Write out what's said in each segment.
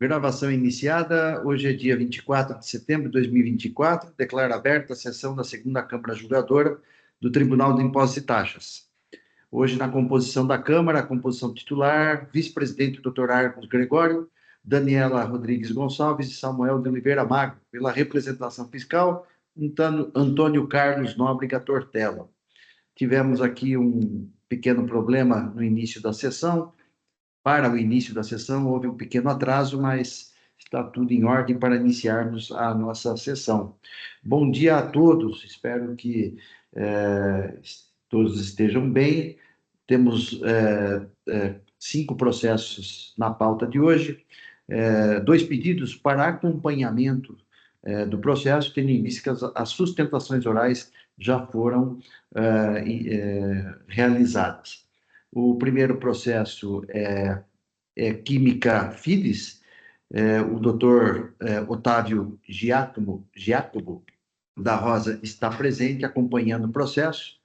Gravação iniciada. Hoje é dia 24 de setembro de 2024. Declaro aberta a sessão da segunda Câmara Julgadora do Tribunal de Impostos e Taxas. Hoje, na composição da Câmara, a composição titular, vice-presidente Dr. Argos Gregório, Daniela Rodrigues Gonçalves e Samuel de Oliveira Magro. Pela representação fiscal, Antônio Carlos Nóbrega Tortello. Tivemos aqui um pequeno problema no início da sessão. Para o início da sessão, houve um pequeno atraso, mas está tudo em ordem para iniciarmos a nossa sessão. Bom dia a todos, espero que todos estejam bem. Temos 5 processos na pauta de hoje, 2 pedidos para acompanhamento do processo, tendo em vista que as sustentações orais já foram realizadas. O primeiro processo é Química Fides, o doutor Otávio Giacomo da Rosa está presente, acompanhando o processo,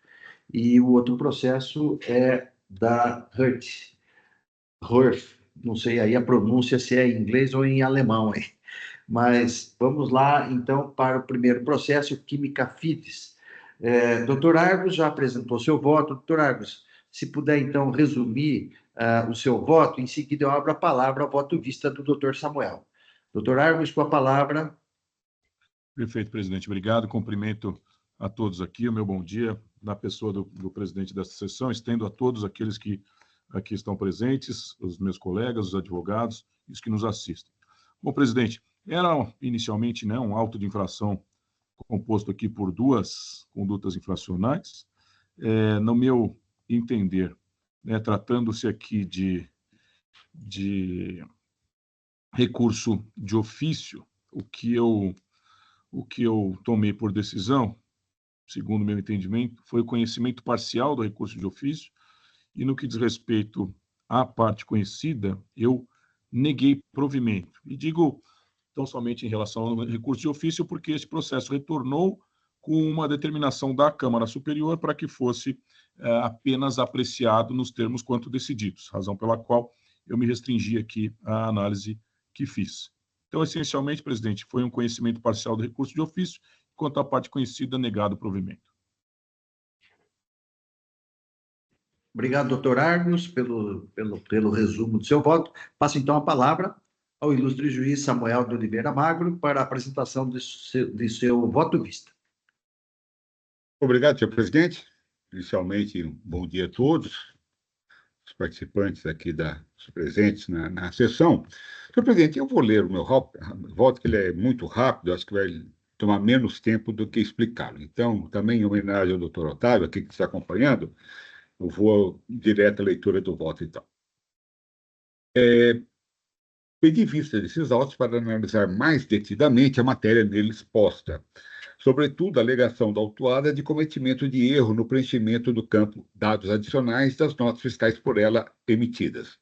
e o outro processo é da Hirth, não sei aí a pronúncia se é em inglês ou em alemão, hein? Mas vamos lá, então, para o primeiro processo, Química Fides. Doutor Argos já apresentou seu voto. Doutor Argos, se puder, então, resumir o seu voto, em seguida eu abro a palavra ao voto vista do doutor Samuel. Doutor Argos, com a palavra. Perfeito, presidente. Obrigado. Cumprimento a todos aqui. O meu bom dia na pessoa do presidente desta sessão. Estendo a todos aqueles que aqui estão presentes, os meus colegas, os advogados, e os que nos assistem. Bom, presidente, era inicialmente um auto de infração composto aqui por 2 condutas infracionais. No meu entender, tratando-se aqui de recurso de ofício, o que eu tomei por decisão, segundo o meu entendimento, foi o conhecimento parcial do recurso de ofício, e no que diz respeito à parte conhecida, eu neguei provimento. E digo tão somente em relação ao recurso de ofício, porque esse processo retornou com uma determinação da Câmara Superior para que fosse apenas apreciado nos termos quanto decididos, razão pela qual eu me restringi aqui à análise que fiz. Então, essencialmente, presidente, foi um conhecimento parcial do recurso de ofício, quanto à parte conhecida, negado o provimento. Obrigado, doutor Argos, pelo resumo do seu voto. Passo, então, a palavra ao ilustre juiz Samuel de Oliveira Magro para a apresentação de seu voto vista. Obrigado, senhor presidente. Inicialmente, um bom dia a todos os participantes aqui presentes na sessão. Senhor presidente, eu vou ler o meu voto, que ele é muito rápido, acho que vai tomar menos tempo do que explicá-lo. Então, também em homenagem ao doutor Otávio, aqui que está acompanhando, eu vou direto à leitura do voto, então. Pedi vista desses autos para analisar mais detidamente a matéria neles posta, sobretudo a alegação da autuada de cometimento de erro no preenchimento do campo dados adicionais das notas fiscais por ela emitidas.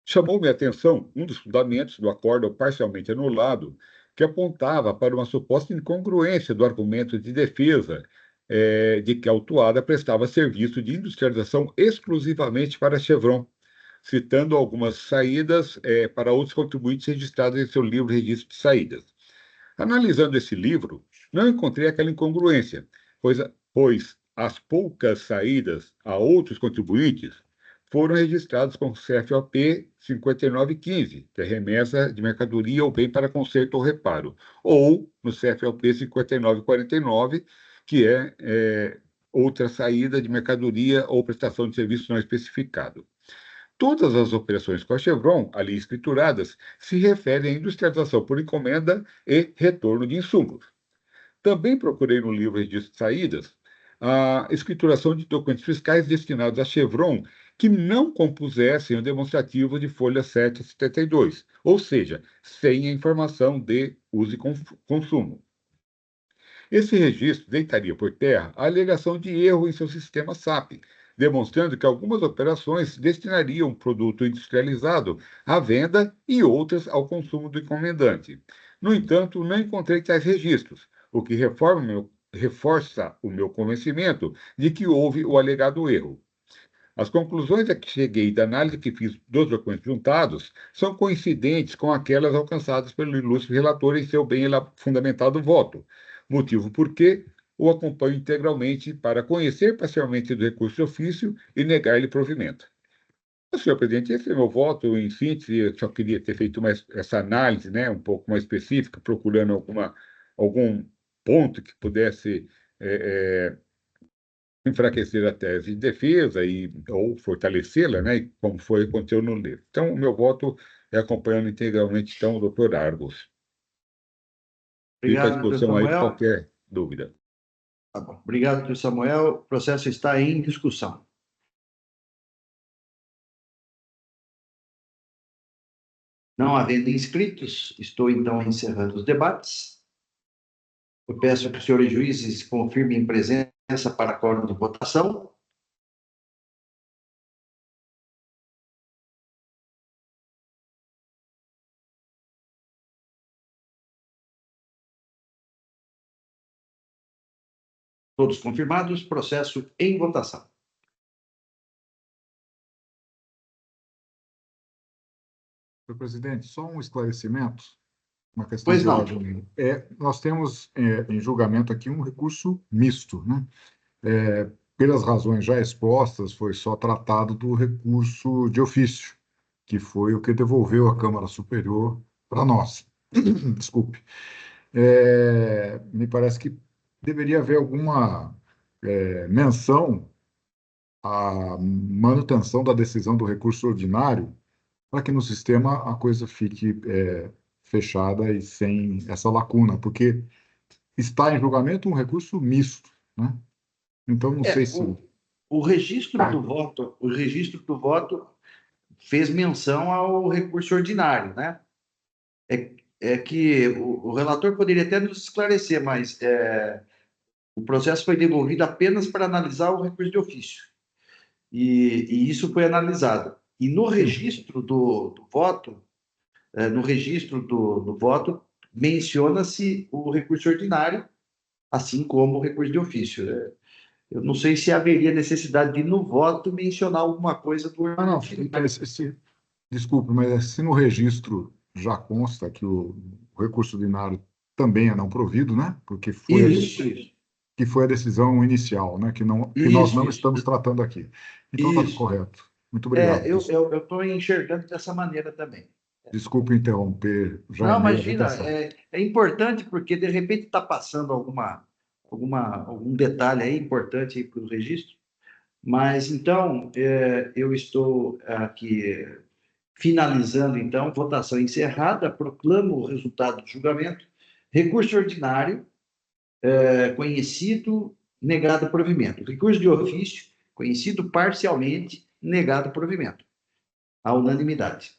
Chamou-me a atenção um dos fundamentos do acórdão parcialmente anulado, que apontava para uma suposta incongruência do argumento de defesa de que a autuada prestava serviço de industrialização exclusivamente para a Chevron, citando algumas saídas para outros contribuintes registrados em seu livro Registro de Saídas. Analisando esse livro, não encontrei aquela incongruência, pois as poucas saídas a outros contribuintes foram registradas com CFOP 5915, que é remessa de mercadoria ou bem para conserto ou reparo, ou no CFOP 5949, que é outra saída de mercadoria ou prestação de serviço não especificado. Todas as operações com a Chevron, ali escrituradas, se referem à industrialização por encomenda e retorno de insumos. Também procurei no livro Registro de Saídas a escrituração de documentos fiscais destinados à Chevron que não compusessem o demonstrativo de folha 772, ou seja, sem a informação de uso e consumo. Esse registro deitaria por terra a alegação de erro em seu sistema SAP, demonstrando que algumas operações destinariam produto industrializado à venda e outras ao consumo do encomendante. No entanto, não encontrei tais registros, o que reforça o meu convencimento de que houve o alegado erro. As conclusões a que cheguei da análise que fiz dos documentos juntados são coincidentes com aquelas alcançadas pelo ilustre relator em seu bem fundamentado voto, motivo por que o acompanho integralmente para conhecer parcialmente do recurso de ofício e negar-lhe provimento. Senhor presidente, esse é meu voto. Em síntese, eu só queria ter feito essa análise, né, um pouco mais específica, procurando algum ponto que pudesse enfraquecer a tese de defesa ou fortalecê-la, né, como aconteceu no livro. Então, o meu voto é acompanhando integralmente, então, o doutor Argos. Fico à Obrigado, doutor disposição aí para Samuel. qualquer dúvida. Tá bom. Obrigado, doutor Samuel. O processo está em discussão. Não havendo inscritos, estou então encerrando os debates. Eu peço que os senhores juízes confirmem presença para quórum de votação. Todos confirmados, processo em votação. Senhor presidente, só um esclarecimento, uma questão Pois de não. ordem. Nós temos em julgamento aqui um recurso misto, né? Pelas razões já expostas, foi só tratado do recurso de ofício, que foi o que devolveu a Câmara Superior para nós. Desculpe. Me parece que deveria haver alguma menção à manutenção da decisão do recurso ordinário, para que no sistema a coisa fique fechada e sem essa lacuna, porque está em julgamento um recurso misto, né? Então, não sei se... O registro do voto fez menção ao recurso ordinário, né? É que o relator poderia até nos esclarecer, mas o processo foi devolvido apenas para analisar o recurso de ofício. E isso foi analisado. E no registro do voto, menciona-se o recurso ordinário, assim como o recurso de ofício. Eu não sei se haveria necessidade de, no voto, mencionar alguma coisa do Não, desculpe, mas se no registro já consta que o recurso ordinário também é não provido, né? Porque Isso. que foi a decisão inicial, né? Que nós não estamos tratando aqui. Então, está correto. Muito obrigado. Eu estou enxergando dessa maneira também. Desculpe interromper já Não, em meio à imagina, votação. é importante porque, de repente, está passando algum detalhe aí importante para o registro. Mas, então, eu estou aqui finalizando, então, votação encerrada, proclamo o resultado do julgamento. Recurso ordinário, conhecido, negado provimento. Recurso de ofício, conhecido parcialmente, negado provimento. A unanimidade.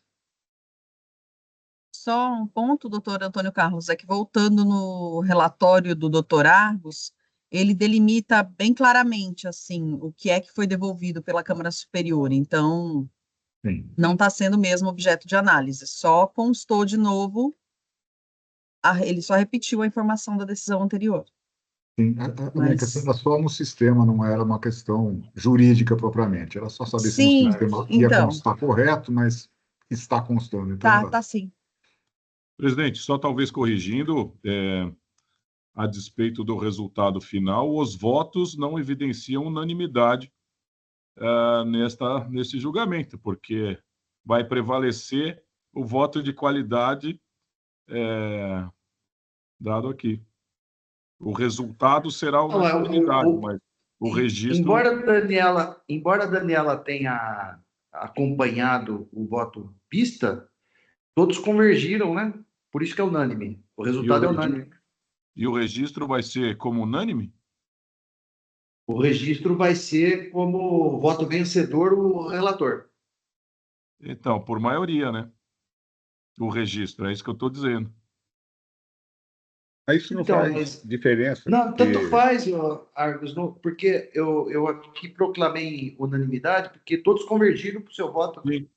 Só um ponto, doutor Antônio Carlos, é que voltando no relatório do doutor Argos, ele delimita bem claramente, assim, o que é que foi devolvido pela Câmara Superior. Então, Sim. não está sendo mesmo objeto de análise, só constou de novo, ele só repetiu a informação da decisão anterior. Sim, a minha questão era só no sistema, não era uma questão jurídica propriamente. Era só saber se no Sim, sistema ia então, constar correto, mas está constando. Então, tá sim. Presidente, só talvez corrigindo, a despeito do resultado final, os votos não evidenciam unanimidade neste julgamento, porque vai prevalecer o voto de qualidade dado aqui. O resultado será unanimidade, mas o registro... Embora a Daniela tenha acompanhado o voto pista, todos convergiram, né? Por isso que é unânime. O resultado é unânime. E o registro vai ser como unânime? O registro vai ser como voto vencedor o relator. Então, por maioria, né? O registro, é isso que eu estou dizendo. Mas isso não faz diferença. Não, tanto faz, Argos, porque eu aqui proclamei unanimidade, porque todos convergiram para o seu voto. Sim.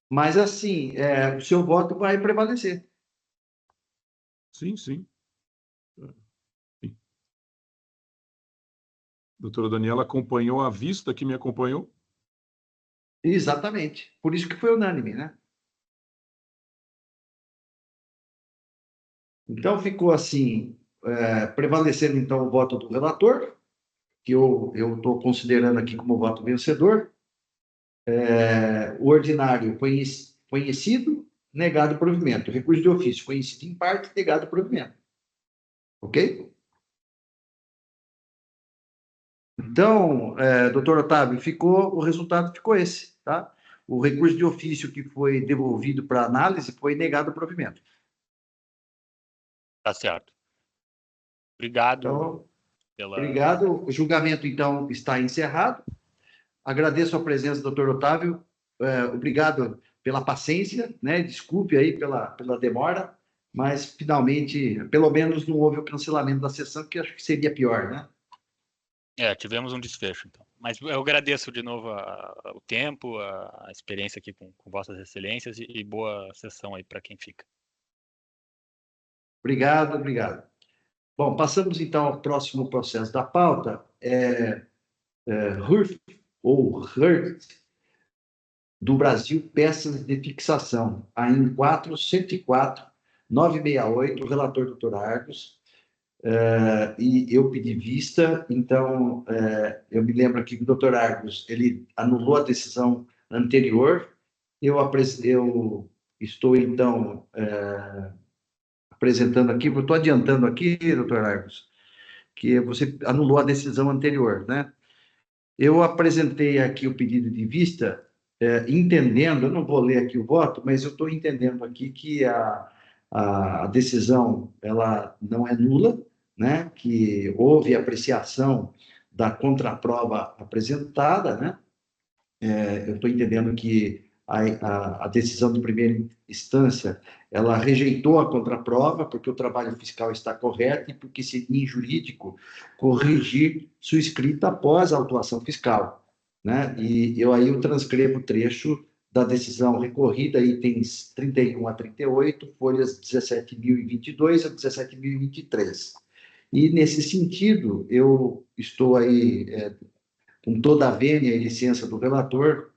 Mas, assim, o seu voto vai prevalecer. Sim, sim. Doutora Daniela acompanhou à vista que me acompanhou? Exatamente. Por isso que foi unânime, né? Então, ficou assim, prevalecendo, então, o voto do relator, que eu estou considerando aqui como voto vencedor. O ordinário conhecido, negado provimento. O recurso de ofício conhecido em parte, negado provimento. Ok? Então, doutor Otávio, o resultado ficou esse, tá? O recurso de ofício que foi devolvido para análise foi negado provimento. Tá certo. Obrigado Então, pela... obrigado. O julgamento, então, está encerrado. Agradeço a presença do doutor Otávio. Obrigado pela paciência, né? Desculpe aí pela demora, mas finalmente, pelo menos não houve o cancelamento da sessão, que acho que seria pior, né? tivemos um desfecho, então. Mas eu agradeço de novo o tempo, a experiência aqui com Vossas Excelências e boa sessão aí para quem fica. Obrigado, obrigado. Bom, passamos então ao próximo processo da pauta. HURF, ou HURF, do Brasil, peças de fixação, a IN 4.104.968, o relator doutor Argos, e eu pedi vista, então eu me lembro aqui que o doutor Argos, ele anulou a decisão anterior, eu estou então apresentando aqui, eu estou adiantando aqui, doutor Argos, que você anulou a decisão anterior, né? Eu apresentei aqui o pedido de vista, entendendo, eu não vou ler aqui o voto, mas eu estou entendendo aqui que a decisão ela não é nula, né? Que houve apreciação da contraprova apresentada, né? Eu estou entendendo que a decisão de primeira instância ela rejeitou a contraprova porque o trabalho fiscal está correto e porque seria injurídico corrigir sua escrita após a autuação fiscal, né? E eu transcrevo o trecho da decisão recorrida, itens 31 a 38, folhas 17.022 a 17.023. E, nesse sentido, eu estou aí com toda a vênia e licença do relator,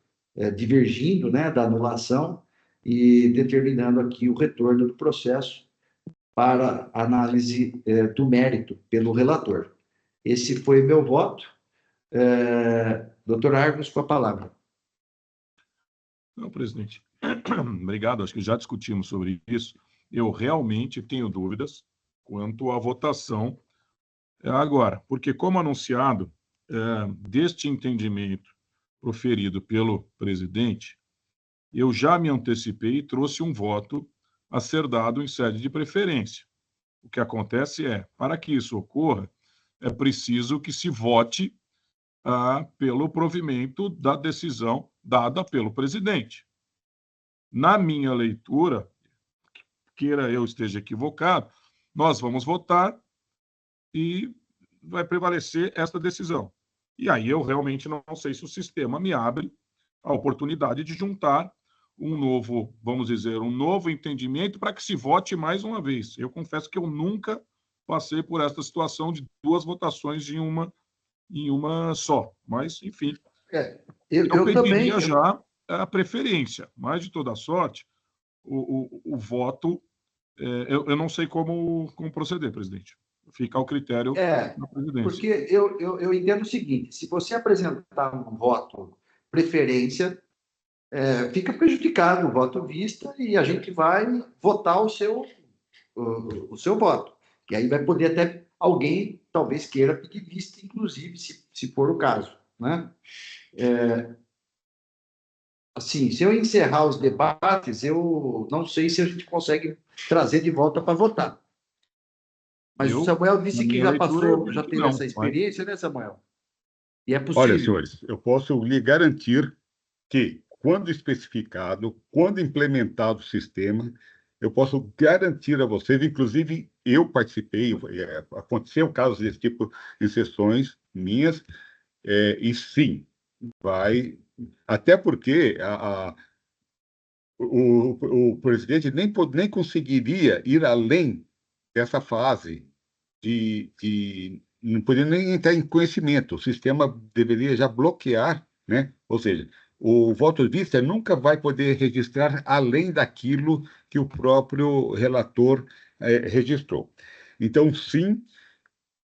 divergindo, né, da anulação e determinando aqui o retorno do processo para análise do mérito pelo relator. Esse foi meu voto. Doutor Argos, com a palavra. Não, presidente. Obrigado, acho que já discutimos sobre isso. Eu realmente tenho dúvidas quanto à votação agora, porque, como anunciado, deste entendimento proferido pelo presidente, eu já me antecipei e trouxe um voto a ser dado em sede de preferência. O que acontece para que isso ocorra, é preciso que se vote pelo provimento da decisão dada pelo presidente. Na minha leitura, queira eu esteja equivocado, nós vamos votar e vai prevalecer esta decisão. E aí eu realmente não sei se o sistema me abre a oportunidade de juntar um novo, vamos dizer, um novo entendimento para que se vote mais uma vez. Eu confesso que eu nunca passei por esta situação de duas votações em uma só. Mas, enfim, eu pediria também já a preferência. Mas, de toda sorte, o voto, eu não sei como proceder, presidente. Fica ao critério da presidência. Porque eu entendo o seguinte, se você apresentar um voto preferência, fica prejudicado o voto vista e a gente vai votar o seu voto. E aí vai poder até alguém, talvez, queira pedir vista, inclusive, se for o caso, né? Assim, se eu encerrar os debates, eu não sei se a gente consegue trazer de volta para votar. Mas o Samuel disse que já passou, já teve essa experiência, né, Samuel? E é possível. Olha, senhores, eu posso lhe garantir que, quando especificado, quando implementado o sistema, eu posso garantir a vocês, inclusive eu participei, aconteceu casos desse tipo em sessões minhas, e sim, vai, até porque o presidente nem conseguiria ir além dessa fase não poderia nem entrar em conhecimento, o sistema deveria já bloquear, né? Ou seja, o voto vista nunca vai poder registrar além daquilo que o próprio relator registrou. Então, sim,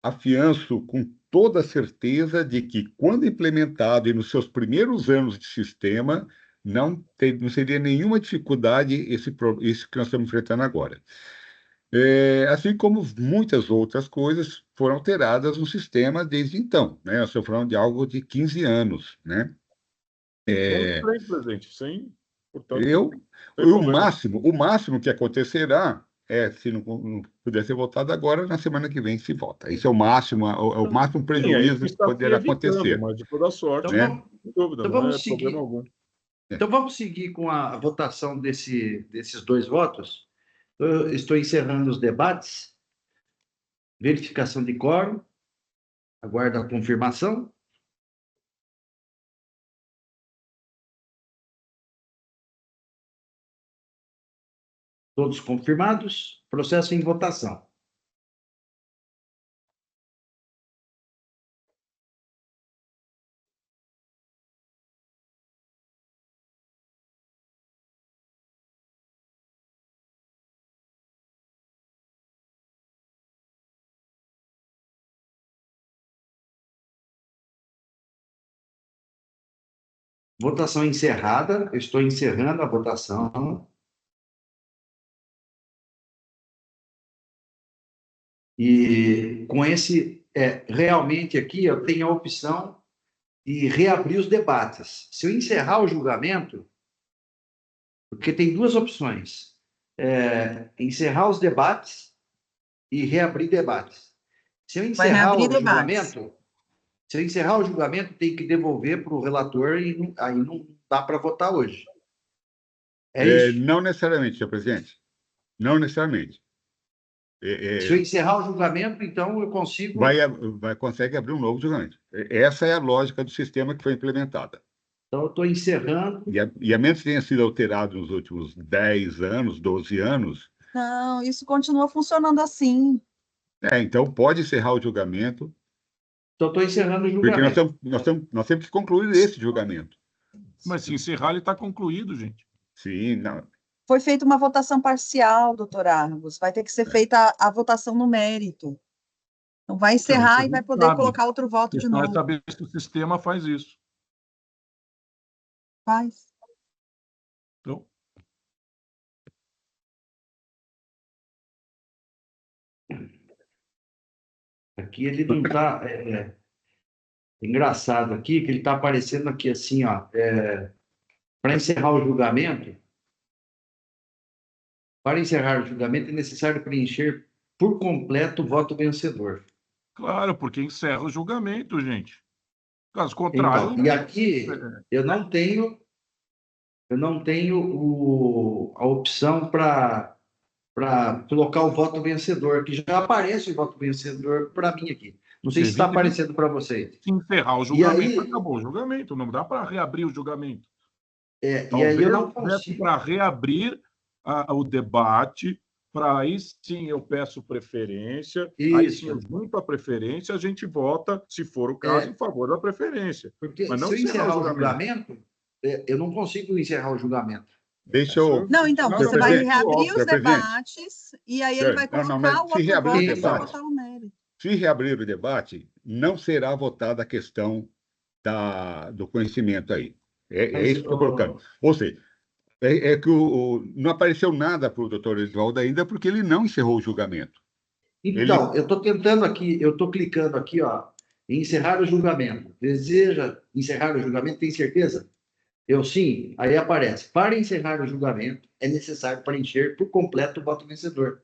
afianço com toda certeza de que, quando implementado e nos seus primeiros anos de sistema, não seria nenhuma dificuldade isso que nós estamos enfrentando agora. Assim como muitas outras coisas foram alteradas no sistema desde então, né? Nós estamos falando de algo de 15 anos, né? Sem, presidente, portanto, Eu, sem problema. o máximo que acontecerá se não puder ser votado agora, na semana que vem se vota. Isso é o máximo Sim, prejuízo que está se poderá evitando, acontecer. mas de toda sorte, Então, Né? sem dúvida, então não vamos é problema seguir. algum. Então vamos seguir com a votação desses dois votos. Eu estou encerrando os debates. Verificação de quórum. Aguardo a confirmação. Todos confirmados. Processo em votação. Votação encerrada. Eu estou encerrando a votação. E com realmente aqui eu tenho a opção de reabrir os debates. Se eu encerrar o julgamento, porque tem duas opções: encerrar os debates e reabrir debates. Se eu Vai encerrar reabrir o debates. julgamento, tem que devolver para o relator e aí não dá para votar hoje. É isso. Não necessariamente, senhor presidente. Não necessariamente. Se eu encerrar o julgamento, então eu consigo. Consegue abrir um novo julgamento. Essa é a lógica do sistema que foi implementada. Então, eu estou encerrando. E a menos que tenha sido alterado nos últimos 10 anos, 12 anos. Não, isso continua funcionando assim. Então pode encerrar o julgamento. Então, estou encerrando o Porque julgamento. nós temos que concluir esse julgamento. Mas se encerrar, ele está concluído, gente. Sim, não. Foi feita uma votação parcial, doutor Argos. Vai ter que ser feita a votação no mérito. Então, vai encerrar Não, e vai poder sabe. colocar outro voto A de questão é novo. saber se o sistema faz isso. Faz. Então, Aqui ele não está. Engraçado aqui que ele está aparecendo aqui assim, ó. Para encerrar o julgamento. Para encerrar o julgamento, é necessário preencher por completo o voto vencedor. claro, porque encerra o julgamento, gente. Caso contrário. Então, e aqui eu não tenho a opção para colocar o voto vencedor, que já aparece o voto vencedor para mim aqui. Não sei se está aparecendo para vocês. Se encerrar o julgamento, acabou o julgamento. Não dá para reabrir o julgamento. E aí eu não consigo. Para reabrir o debate, para aí sim eu peço preferência, aí sim eu junto a preferência, a gente vota, se for o caso, em favor da preferência. Porque mas não se eu encerrar o julgamento, eu não consigo encerrar o julgamento. Deixa eu. Não, então, você vai reabrir os debates e aí ele vai colocar o outro voto e vai votar o mérito. Se reabrir o debate, não será votada a questão do conhecimento aí. É isso que eu estou colocando. Ou seja, que não apareceu nada para o doutor Edvaldo ainda, porque ele não encerrou o julgamento. Então, eu estou tentando aqui, eu estou clicando aqui, ó, em encerrar o julgamento. Deseja encerrar o julgamento, tem certeza? Eu sim, aí aparece. Para encerrar o julgamento, é necessário preencher por completo o voto vencedor.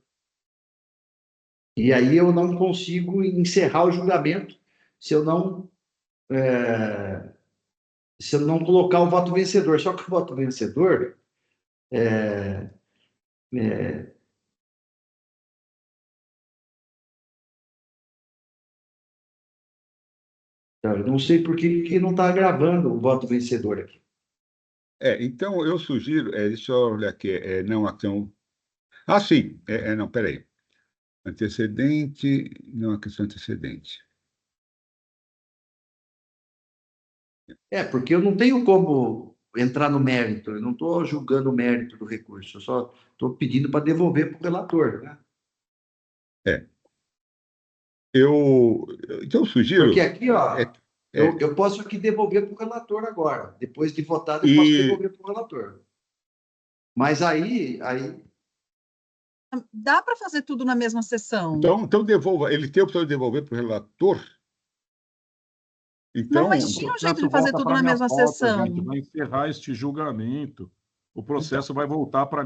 E aí eu não consigo encerrar o julgamento se eu não colocar o voto vencedor. Só que o voto vencedor eu não sei por que não está gravando o voto vencedor aqui. Então, eu sugiro, deixa eu olhar aqui, não ação. Sim, não, peraí. Antecedente, não a questão antecedente. Porque eu não tenho como entrar no mérito, eu não estou julgando o mérito do recurso, eu só estou pedindo para devolver para o relator, né? Então, eu Porque sugiro. aqui, ó, É, é, eu posso aqui devolver para o relator agora. Depois de votado, eu posso e devolver para o relator. Mas aí Dá para fazer tudo na mesma sessão. então devolva. Ele tem a opção de devolver para o relator. Não, Então, mas O tinha um jeito processo de fazer volta tudo para na minha mesma pauta, gente. sessão. Vai encerrar este julgamento. O processo vai voltar para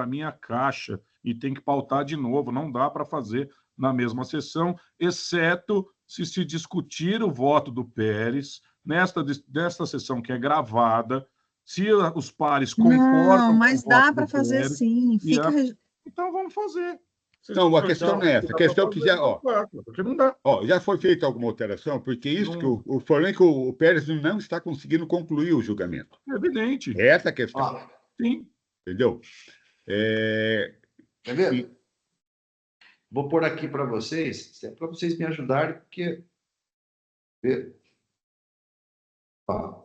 minha caixa e tem que pautar de novo. Não dá para fazer na mesma sessão, exceto se discutir o voto do Pérez nesta sessão que é gravada, se os pares Não, concordam com o mas dá voto para do fazer Pérez, sim. então vamos fazer. não, a questão não é essa. A questão é que já, ó, Porque não dá. já foi feita alguma alteração, porque isso que Não, o problema é que o Pérez não está conseguindo concluir o julgamento. é evidente. É essa a questão, ó, Sim. entendeu? É, quer ver? e- Vou pôr aqui para vocês, para vocês me ajudarem, porque ó,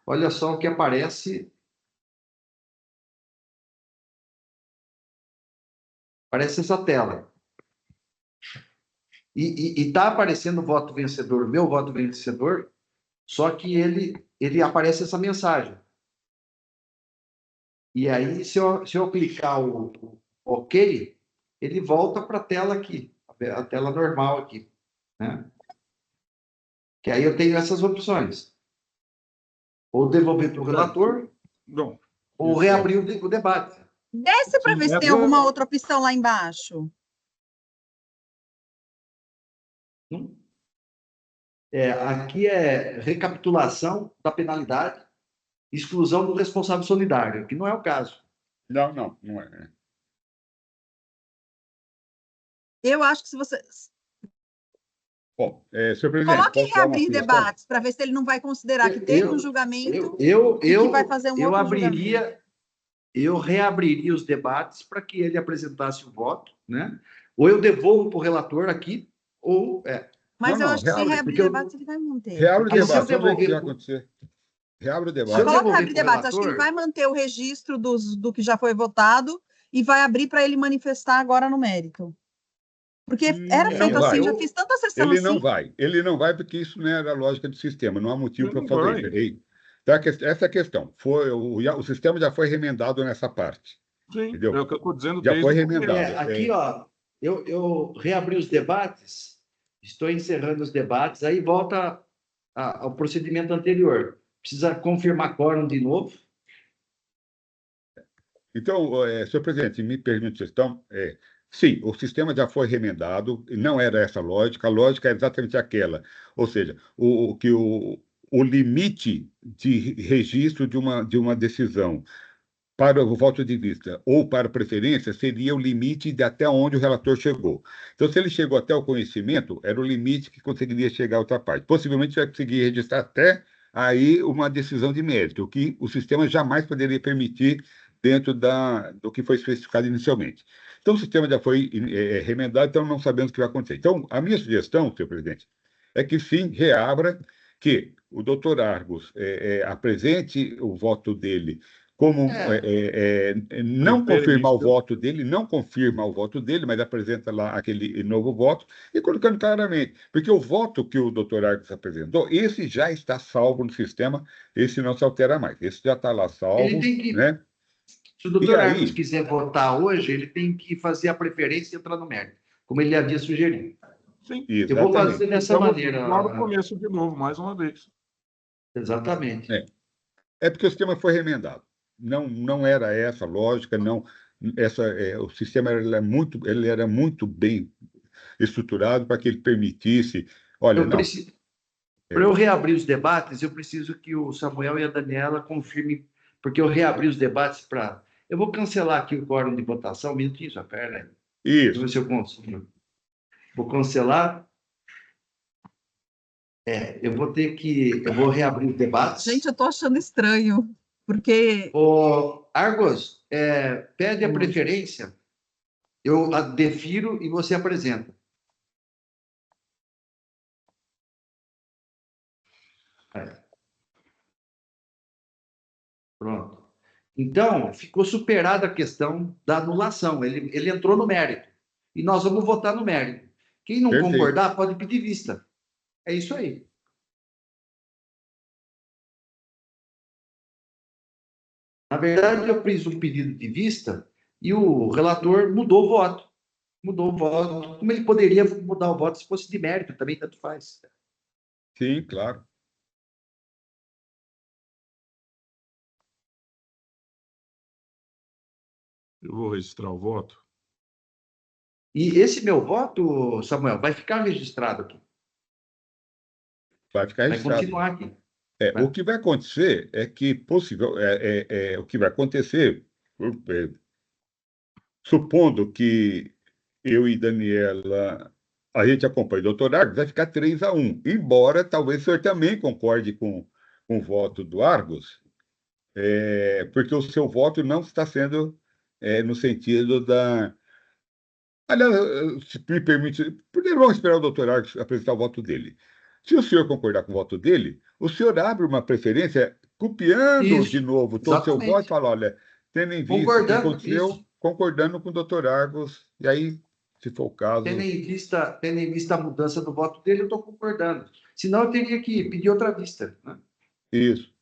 olha só o que aparece. Aparece essa tela. E está aparecendo o voto vencedor, o meu voto vencedor, só que ele aparece essa mensagem. E aí, se eu clicar o OK, ele volta para a tela aqui, a tela normal aqui, né? Que aí eu tenho essas opções. Ou devolver para o relator, Bom, ou reabrir o debate. Desce para sim, ver se tem essa- alguma outra opção lá embaixo. Aqui é recapitulação da penalidade, exclusão do responsável solidário, que não é o caso. não é. Eu acho que se você. Bom, senhor presidente, Coloque posso dar uma reabrir sugestão? debates para ver se ele não vai considerar que teve um julgamento Eu, e que vai fazer um eu outro julgamento. abriria, eu reabriria os debates para que ele apresentasse o voto, né? Ou eu devolvo para o relator aqui, ou Mas eu Não, acho que se reabre, reabrir porque eu- debates, ele vai manter. reabre o porque se eu debate, vamos ver o que vai devolver, acontecer. Reabre o se eu debate. Coloca devolver reabrir para o debates. Acho que ele relator, vai manter o registro do que já foi votado e vai abrir para ele manifestar agora no mérito. Porque era Não feito assim, vai. já fiz tanta sessão Ele assim. não vai. Ele não vai porque isso não era a lógica do sistema. Não há motivo para Não fazer vai. isso. Então, essa é a questão. O sistema já foi remendado nessa parte. Sim, Entendeu? é o que eu estou dizendo Já desde foi o começo. remendado. aqui, ó, eu reabri os debates, estou encerrando os debates, aí volta ao procedimento anterior. Precisa confirmar quórum de novo. Então, senhor presidente, me permite a sugestão. Sim, o sistema já foi remendado, e não era essa a lógica é exatamente aquela. Ou seja, o limite de registro de uma decisão para o voto de vista ou para preferência seria o limite de até onde o relator chegou. Então, se ele chegou até o conhecimento, era o limite que conseguiria chegar a outra parte. Possivelmente vai conseguir registrar até aí uma decisão de mérito, o que o sistema jamais poderia permitir dentro do que foi especificado inicialmente. Então, o sistema já foi remendado, então não sabemos o que vai acontecer. Então, a minha sugestão, senhor presidente, é que sim, reabra, que o doutor Argos apresente o voto dele como não confirmar o voto dele, não confirma o voto dele, mas apresenta lá aquele novo voto, e colocando claramente, porque o voto que o doutor Argos apresentou, esse já está salvo no sistema, esse não se altera mais, esse já está lá salvo, Ele tem que, né? se o E doutor Argos aí, quiser votar hoje, ele tem que fazer a preferência e entrar no mérito, como ele havia sugerido. Sim. Eu vou fazer exatamente. dessa maneira. Lá no começo de novo, mais uma vez. Exatamente. É porque o sistema foi remendado. Não era essa a lógica, não. O sistema ele era muito bem estruturado para que ele permitisse. Olha, não. Para eu reabrir os debates, eu preciso que o Samuel e a Daniela confirmem, porque eu reabri os debates para. Eu vou cancelar aqui o quórum de votação, um minutinho, só pera aí. Deixa eu Isso. ver se eu consigo. Vou cancelar. Eu vou reabrir os debates. Gente, eu estou achando estranho, porque Argos, pede a preferência, eu a defiro e você apresenta. Pronto. Então, ficou superada a questão da anulação. Ele entrou no mérito. E nós vamos votar no mérito. Quem não Perfeito. concordar, pode pedir vista. É isso aí. Na verdade, eu fiz um pedido de vista e o relator mudou o voto. Mudou o voto. Como ele poderia mudar o voto se fosse de mérito? Também tanto faz. Sim, claro. Eu vou registrar o voto. E esse meu voto, Samuel, vai ficar registrado aqui. Vai ficar Vai registrado. continuar aqui. O que vai acontecer é que o que vai acontecer, supondo que eu e Daniela a gente acompanha o doutor Argos, vai ficar 3-1. Embora talvez o senhor também concorde com o voto do Argos, porque o seu voto não está sendo no sentido da. Aliás, se me permite, primeiro vamos esperar o doutor Argos apresentar o voto dele. Se o senhor concordar com o voto dele, o senhor abre uma preferência copiando Isso, de novo todo o seu exatamente. voto e fala, olha, tendo em vista o que Concordando, aconteceu, isso. concordando com o doutor Argos, e aí, se for o caso... Tendo em vista a mudança do voto dele, eu estou concordando. Senão eu teria que pedir outra vista. Né? Isso.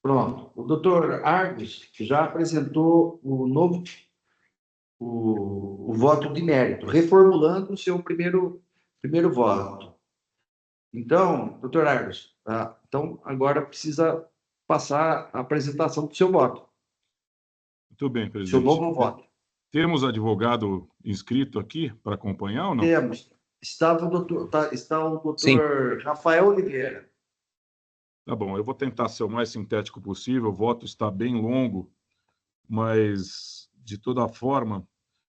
Pronto. O doutor Argos já apresentou o voto de mérito, reformulando o seu primeiro voto. Então, doutor Argos, então agora precisa passar a apresentação do seu voto. Muito bem, Seu presidente. novo voto. Temos advogado inscrito aqui para acompanhar ou não? Temos. Está o doutor Sim. Rafael Oliveira. Tá bom, eu vou tentar ser o mais sintético possível. O voto está bem longo, mas, de toda forma,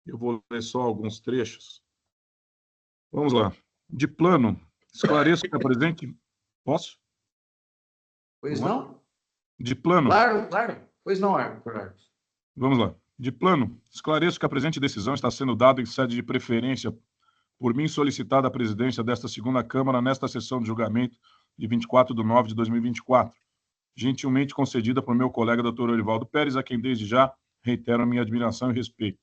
eu vou ler só alguns trechos. Vamos lá. De plano, esclareço que a presente... Posso? Pois não? De plano... Claro, claro. Pois não, doutor Argos. Vamos lá. De plano, esclareço que a presente decisão está sendo dada em sede de preferência por mim solicitada à presidência desta segunda Câmara nesta sessão de julgamento de 24/9/2024, gentilmente concedida por meu colega Dr. Orivaldo Pérez, a quem desde já reitero a minha admiração e respeito.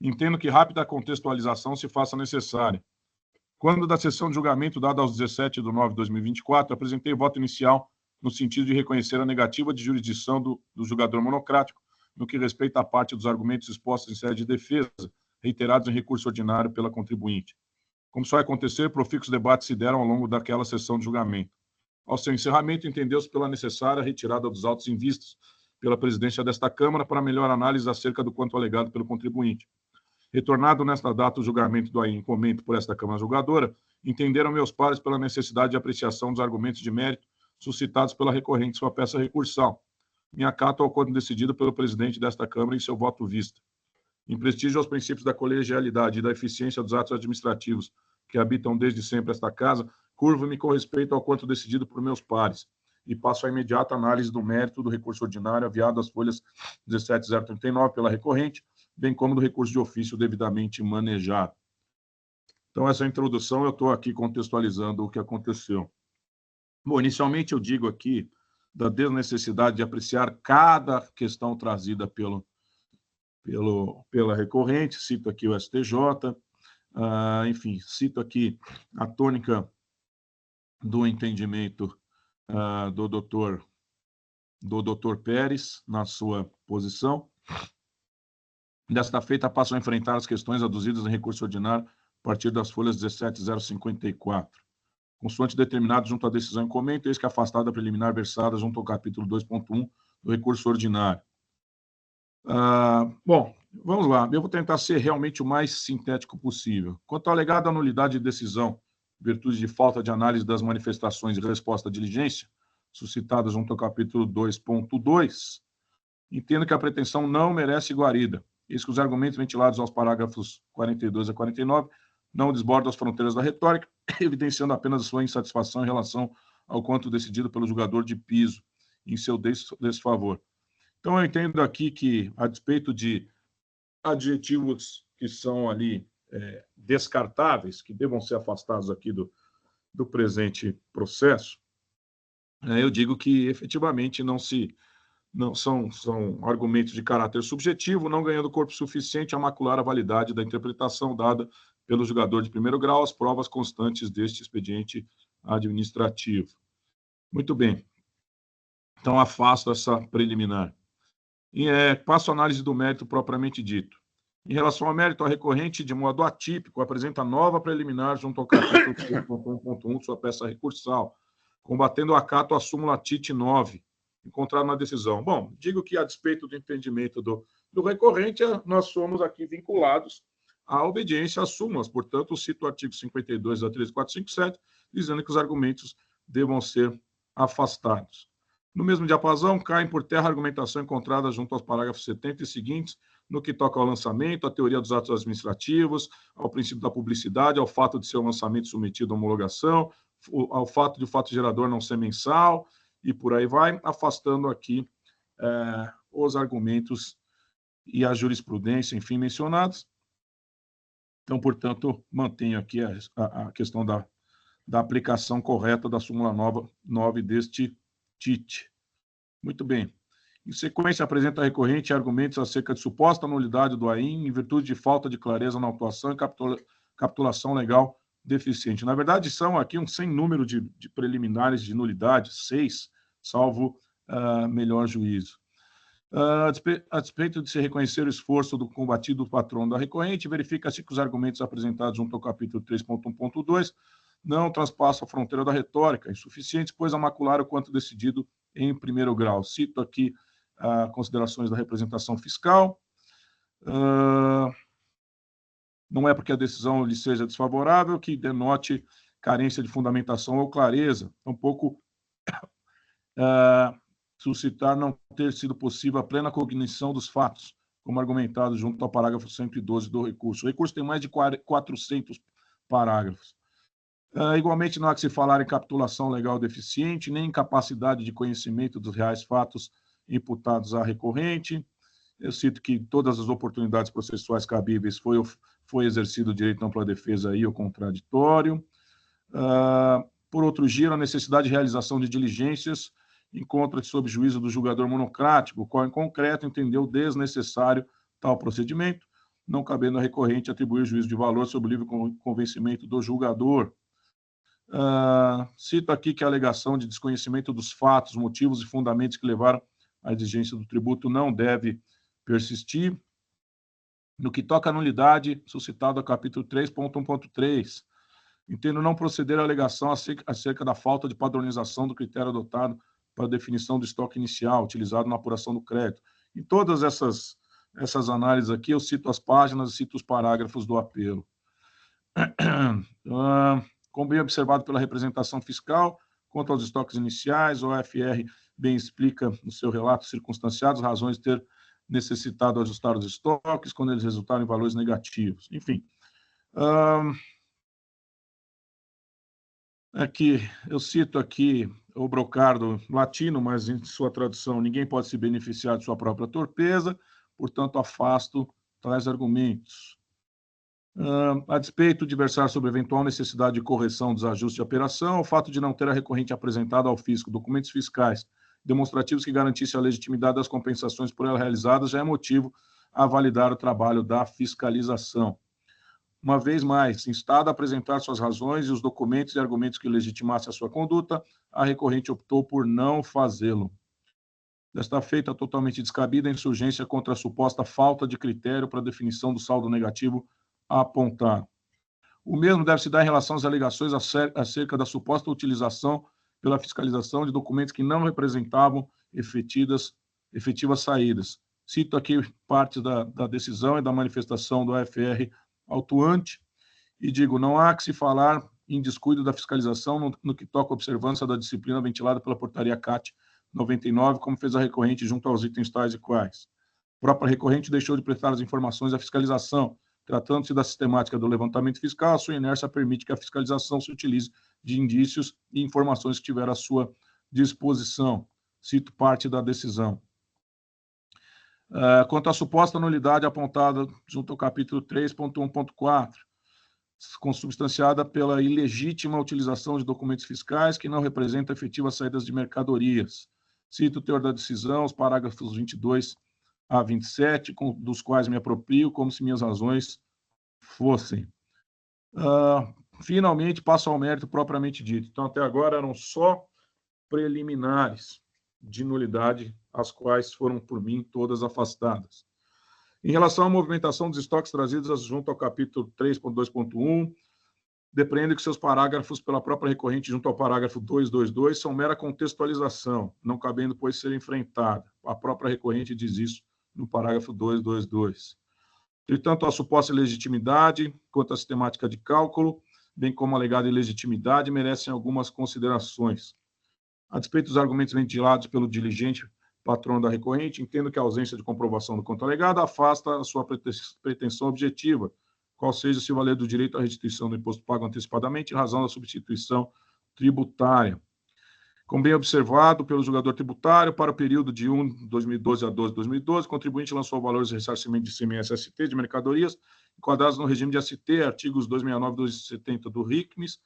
Entendo que rápida contextualização se faça necessária. Quando da sessão de julgamento dada aos 17/9/2024, apresentei voto inicial no sentido de reconhecer a negativa de jurisdição do julgador monocrático no que respeita à parte dos argumentos expostos em sede de defesa, reiterados em recurso ordinário pela contribuinte. Como só vai acontecer, profícuos debates se deram ao longo daquela sessão de julgamento. Ao seu encerramento, entendeu-se pela necessária retirada dos autos em vistas pela presidência desta Câmara para melhor análise acerca do quanto alegado pelo contribuinte. Retornado nesta data o julgamento do incompetente por esta Câmara julgadora, entenderam meus pares pela necessidade de apreciação dos argumentos de mérito suscitados pela recorrente em sua peça recursal. Me acato ao quanto decidido pelo presidente desta Câmara em seu voto vista. Em prestígio aos princípios da colegialidade e da eficiência dos atos administrativos que habitam desde sempre esta casa, curvo-me com respeito ao quanto decidido por meus pares e passo à imediata análise do mérito do recurso ordinário aviado às folhas 17.039 pela recorrente, bem como do recurso de ofício devidamente manejado. Então, essa introdução eu estou aqui contextualizando o que aconteceu. Bom, inicialmente eu digo aqui da desnecessidade de apreciar cada questão trazida pela recorrente, cito aqui o STJ, enfim, cito aqui a tônica do entendimento do doutor Pérez na sua posição. Desta feita, passo a enfrentar as questões aduzidas em recurso ordinário a partir das folhas 17.054. Consoante determinado junto à decisão em comento, eis que afastada a preliminar versada junto ao capítulo 2.1 do recurso ordinário. Bom, vamos lá. Eu vou tentar ser realmente o mais sintético possível. Quanto à alegada nulidade de decisão, virtude de falta de análise das manifestações e resposta à diligência, suscitada junto ao capítulo 2.2, entendo que a pretensão não merece guarida. Eis que os argumentos ventilados aos parágrafos 42 a 49 não desbordam as fronteiras da retórica, evidenciando apenas a sua insatisfação em relação ao quanto decidido pelo julgador de piso, em seu desfavor. Então, eu entendo aqui que, a despeito de adjetivos que são ali descartáveis, que devam ser afastados aqui do presente processo, eu digo que, efetivamente, não são argumentos de caráter subjetivo, não ganhando corpo suficiente a macular a validade da interpretação dada pelo julgador de primeiro grau às provas constantes deste expediente administrativo. Muito bem. Então, afasto essa preliminar. E passo a análise do mérito propriamente dito. Em relação ao mérito, a recorrente, de modo atípico, apresenta nova preliminar junto ao capítulo 3.1.1 de sua peça recursal, combatendo o acato à súmula TIT 9, encontrado na decisão. Bom, digo que, a despeito do entendimento do recorrente, nós somos aqui vinculados à obediência às súmulas. Portanto, cito o artigo 52 da 13457, dizendo que os argumentos devam ser afastados. No mesmo diapasão, caem por terra a argumentação encontrada junto aos parágrafos 70 e seguintes, no que toca ao lançamento, à teoria dos atos administrativos, ao princípio da publicidade, ao fato de ser um lançamento submetido à homologação, ao fato de o fato gerador não ser mensal, e por aí vai, afastando aqui os argumentos e a jurisprudência, enfim, mencionados. Então, portanto, mantenho aqui a questão da aplicação correta da súmula 9 deste TIT. Muito bem. Em sequência, apresenta a recorrente argumentos acerca de suposta nulidade do AIM em virtude de falta de clareza na autuação e capitulação legal deficiente. Na verdade, são aqui um sem número de preliminares de nulidade, 6, salvo melhor juízo. A despeito de se reconhecer o esforço do combatido patrono da recorrente, verifica-se que os argumentos apresentados junto ao capítulo 3.1.2 não transpassam a fronteira da retórica, insuficientes, pois a macular o quanto decidido em primeiro grau. Cito aqui considerações da representação fiscal. Não é porque a decisão lhe seja desfavorável que denote carência de fundamentação ou clareza, tampouco suscitar não ter sido possível a plena cognição dos fatos, como argumentado junto ao parágrafo 112 do recurso. O recurso tem mais de 400 parágrafos. Igualmente, não há que se falar em capitulação legal deficiente, nem incapacidade de conhecimento dos reais fatos imputados à recorrente. Eu cito que todas as oportunidades processuais cabíveis foi exercido o direito à ampla defesa e o contraditório. Por outro giro, a necessidade de realização de diligências encontra-se sob juízo do julgador monocrático, o qual, em concreto, entendeu desnecessário tal procedimento, não cabendo à recorrente atribuir juízo de valor sob o livre convencimento do julgador. Cito aqui que a alegação de desconhecimento dos fatos, motivos e fundamentos que levaram à exigência do tributo não deve persistir. No que toca à nulidade, suscitado a capítulo 3.1.3, entendo não proceder à alegação acerca da falta de padronização do critério adotado para a definição do estoque inicial utilizado na apuração do crédito. Em todas essas análises aqui, eu cito as páginas e cito os parágrafos do apelo. Como bem observado pela representação fiscal, quanto aos estoques iniciais, o OFR bem explica no seu relato circunstanciado as razões de ter necessitado ajustar os estoques quando eles resultaram em valores negativos. Enfim, aqui eu cito aqui o Brocardo latino, mas em sua tradução, ninguém pode se beneficiar de sua própria torpeza, portanto, afasto tais argumentos. A despeito de versar sobre eventual necessidade de correção dos ajustes de operação, o fato de não ter a recorrente apresentado ao fisco documentos fiscais demonstrativos que garantissem a legitimidade das compensações por ela realizadas já é motivo a validar o trabalho da fiscalização. Uma vez mais, instada a apresentar suas razões e os documentos e argumentos que legitimassem a sua conduta, a recorrente optou por não fazê-lo. Desta feita totalmente descabida a insurgência contra a suposta falta de critério para a definição do saldo negativo a apontar. O mesmo deve se dar em relação às alegações acerca da suposta utilização pela fiscalização de documentos que não representavam efetivas saídas. Cito aqui parte da decisão e da manifestação do AFR autuante e digo, não há que se falar em descuido da fiscalização no que toca à observância da disciplina ventilada pela portaria CAT 99, como fez a recorrente junto aos itens tais e quais. A própria recorrente deixou de prestar as informações à fiscalização. Tratando-se da sistemática do levantamento fiscal, a sua inércia permite que a fiscalização se utilize de indícios e informações que tiver à sua disposição. Cito parte da decisão. Quanto à suposta nulidade apontada junto ao capítulo 3.1.4, consubstanciada pela ilegítima utilização de documentos fiscais que não representam efetivas saídas de mercadorias. Cito o teor da decisão, os parágrafos 22 a 27, dos quais me aproprio como se minhas razões fossem. Finalmente, passo ao mérito propriamente dito. Então, até agora eram só preliminares de nulidade, as quais foram, por mim, todas afastadas. Em relação à movimentação dos estoques trazidos junto ao capítulo 3.2.1, depreende que seus parágrafos pela própria recorrente junto ao parágrafo 222 são mera contextualização, não cabendo, pois, ser enfrentada. A própria recorrente diz isso no parágrafo 222. Entretanto, a suposta ilegitimidade quanto à sistemática de cálculo, bem como a alegada ilegitimidade, merecem algumas considerações. A despeito dos argumentos ventilados pelo diligente patrono da recorrente, entendo que a ausência de comprovação do conto alegado afasta a sua pretensão objetiva, qual seja se valer do direito à restituição do imposto pago antecipadamente em razão da substituição tributária. Como bem observado pelo julgador tributário, para o período de 1 de 2012 a 12 de 2012, o contribuinte lançou valores de ressarcimento de ICMS-ST de mercadorias enquadrados no regime de ST, artigos 269 e 270 do RICMES,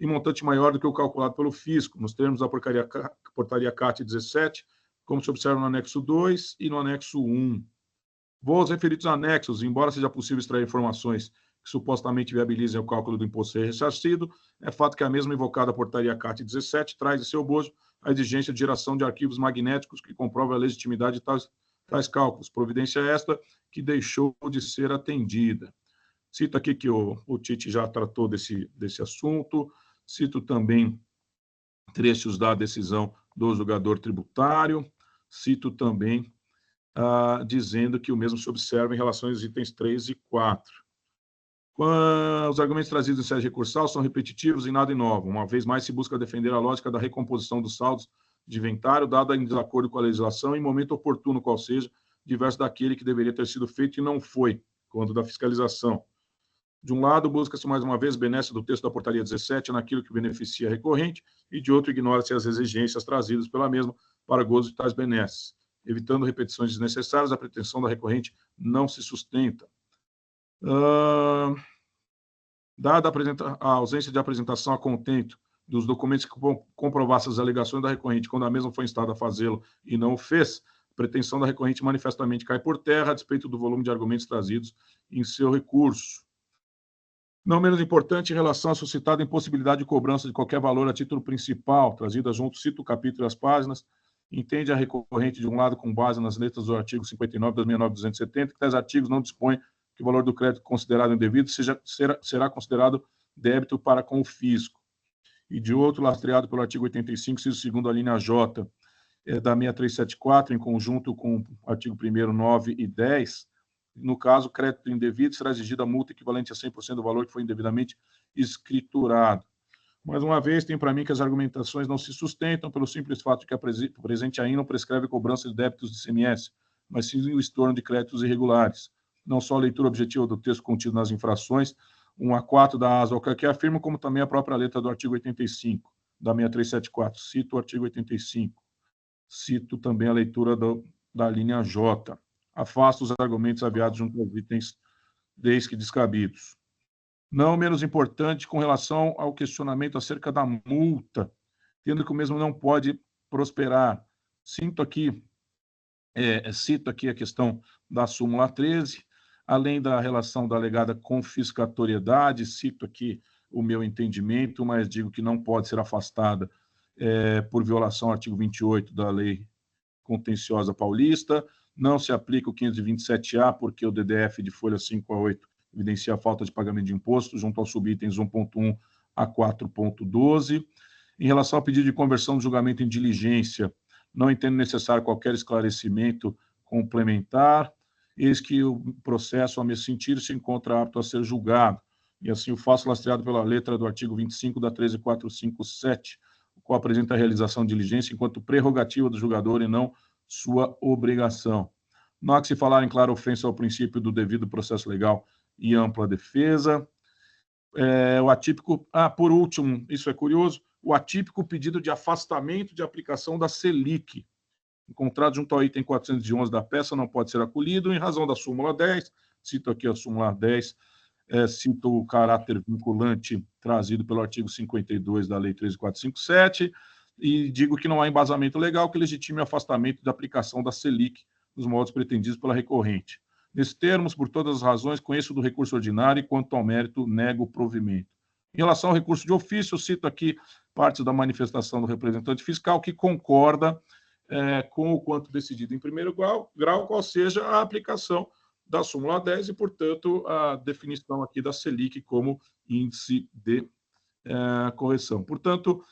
em montante maior do que o calculado pelo fisco, nos termos da portaria CAT 17, como se observa no anexo 2 e no anexo 1. Vou aos referidos anexos, embora seja possível extrair informações que supostamente viabilizem o cálculo do imposto ser ressarcido, é fato que a mesma invocada portaria CAT 17 traz em seu bojo a exigência de geração de arquivos magnéticos que comprovam a legitimidade de tais cálculos, providência esta que deixou de ser atendida. Cito aqui que o Tite já tratou desse assunto, cito também trechos da decisão do julgador tributário, cito também dizendo que o mesmo se observa em relação aos itens 3 e 4. Os argumentos trazidos em sede recursal são repetitivos e nada inovam. Uma vez mais, se busca defender a lógica da recomposição dos saldos de inventário, dada em desacordo com a legislação, em momento oportuno, qual seja, diverso daquele que deveria ter sido feito e não foi, quando da fiscalização. De um lado, busca-se mais uma vez benesse do texto da portaria 17 naquilo que beneficia a recorrente, e de outro, ignora-se as exigências trazidas pela mesma para gozo de tais benesses. Evitando repetições desnecessárias, a pretensão da recorrente não se sustenta. Dada a ausência de apresentação a contento dos documentos que comprovassem as alegações da recorrente, quando a mesma foi instada a fazê-lo e não o fez, a pretensão da recorrente manifestamente cai por terra, a despeito do volume de argumentos trazidos em seu recurso. Não menos importante, em relação à suscitada impossibilidade de cobrança de qualquer valor a título principal, trazida junto, cito o capítulo e as páginas, entende a recorrente, de um lado, com base nas letras do artigo 59, 269 e 270, que tais artigos não dispõem que o valor do crédito considerado indevido será considerado débito para com o fisco. E, de outro, lastreado pelo artigo 85, inciso 2º, a linha J, da 6374, em conjunto com o artigo 1º, 9 e 10, no caso, crédito indevido, será exigida multa equivalente a 100% do valor que foi indevidamente escriturado. Mais uma vez, tem para mim que as argumentações não se sustentam pelo simples fato de que o presente ainda não prescreve cobrança de débitos de ICMS, mas sim o estorno de créditos irregulares. Não só a leitura objetiva do texto contido nas infrações 1 a 4 da ASOCA que afirma, como também a própria letra do artigo 85, da 6374. Cito o artigo 85. Cito também a leitura da linha J. Afasto os argumentos aviados junto aos itens desde que descabidos. Não menos importante, com relação ao questionamento acerca da multa, tendo que o mesmo não pode prosperar. Cito aqui a questão da súmula 13, além da relação da alegada confiscatoriedade, cito aqui o meu entendimento, mas digo que não pode ser afastada por violação ao artigo 28 da Lei Contenciosa Paulista, não se aplica o 527-A, porque o DDF de folha 5 a 8 evidencia a falta de pagamento de imposto, junto aos subitens 1.1 a 4.12. Em relação ao pedido de conversão do julgamento em diligência, não entendo necessário qualquer esclarecimento complementar, eis que o processo, a meu sentido, se encontra apto a ser julgado, e assim o faço lastreado pela letra do artigo 25 da 13457, o qual apresenta a realização de diligência enquanto prerrogativa do julgador e não sua obrigação. Não há que se falar em clara ofensa ao princípio do devido processo legal e ampla defesa. O atípico... por último, isso é curioso, o atípico pedido de afastamento de aplicação da Selic, encontrado junto ao item 411 da peça não pode ser acolhido em razão da súmula 10, cito aqui a súmula 10, cito o caráter vinculante trazido pelo artigo 52 da Lei 13.457, e digo que não há embasamento legal que legitime o afastamento da aplicação da Selic nos moldes pretendidos pela recorrente. Nesses termos, por todas as razões, conheço do recurso ordinário e, quanto ao mérito, nego o provimento. Em relação ao recurso de ofício, eu cito aqui partes da manifestação do representante fiscal que concorda com o quanto decidido em primeiro grau, qual seja a aplicação da súmula 10 e, portanto, a definição aqui da Selic como índice de correção. Portanto,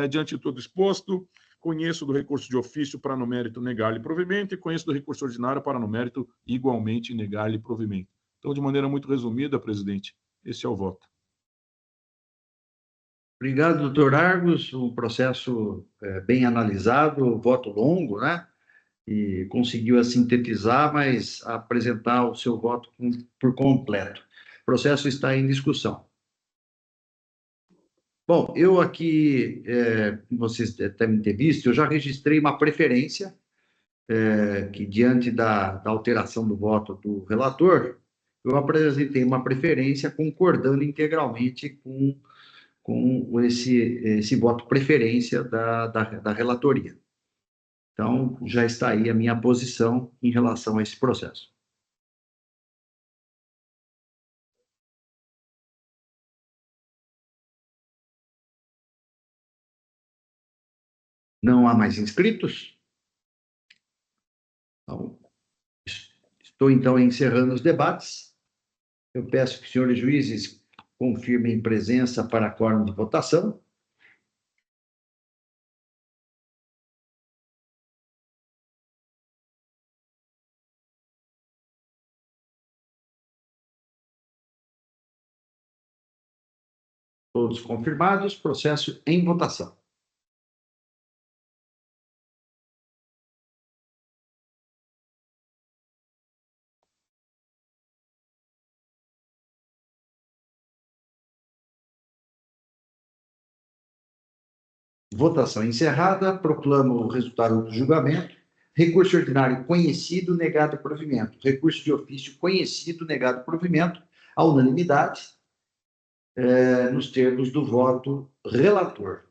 diante de tudo exposto, conheço do recurso de ofício para no mérito negar-lhe provimento e conheço do recurso ordinário para no mérito igualmente negar-lhe provimento. Então, de maneira muito resumida, presidente, esse é o voto. Obrigado, doutor Argos. Um processo bem analisado, voto longo, né? E conseguiu sintetizar, mas apresentar o seu voto por completo. O processo está em discussão. Bom, eu aqui, vocês devem ter visto, eu já registrei uma preferência, que diante da alteração do voto do relator, eu apresentei uma preferência concordando integralmente com esse voto preferência da relatoria. Então, já está aí a minha posição em relação a esse processo. Não há mais inscritos? Então, estou, então, encerrando os debates. Eu peço que os senhores juízes confirmem presença para quórum de votação. Todos confirmados, processo em votação. Votação encerrada, proclamo o resultado do julgamento. Recurso ordinário conhecido, negado provimento. Recurso de ofício conhecido, negado provimento. A unanimidade, nos termos do voto do relator.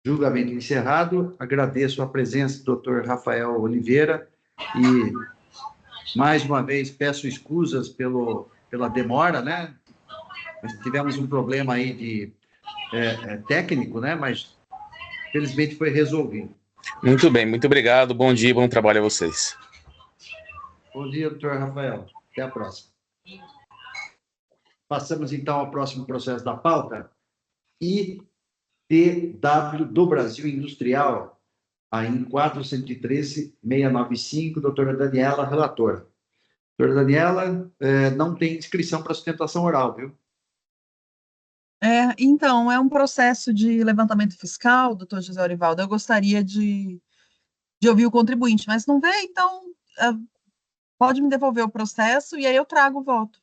Julgamento encerrado. Agradeço a presença do doutor Rafael Oliveira e, mais uma vez, peço escusas pela demora, né? Nós tivemos um problema aí técnico, né? Mas, felizmente, foi resolvido. Muito bem, muito obrigado. Bom dia, bom trabalho a vocês. Bom dia, doutor Rafael. Até a próxima. Passamos, então, ao próximo processo da pauta. ITW do Brasil Industrial, a IN 413-695, doutora Daniela, relatora. Doutora Daniela, não tem inscrição para sustentação oral, viu? Então, é um processo de levantamento fiscal, doutor José Orivaldo. Eu gostaria de ouvir o contribuinte, mas não vê, então pode me devolver o processo e aí eu trago o voto.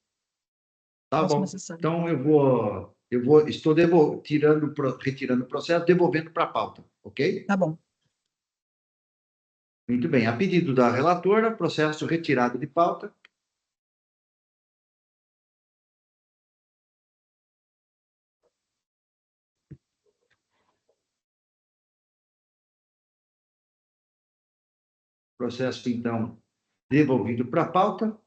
Tá bom. Então, estou retirando o processo, devolvendo para a pauta, ok? Tá bom. Muito bem. A pedido da relatora, processo retirado de pauta. Processo, então, devolvido para a pauta.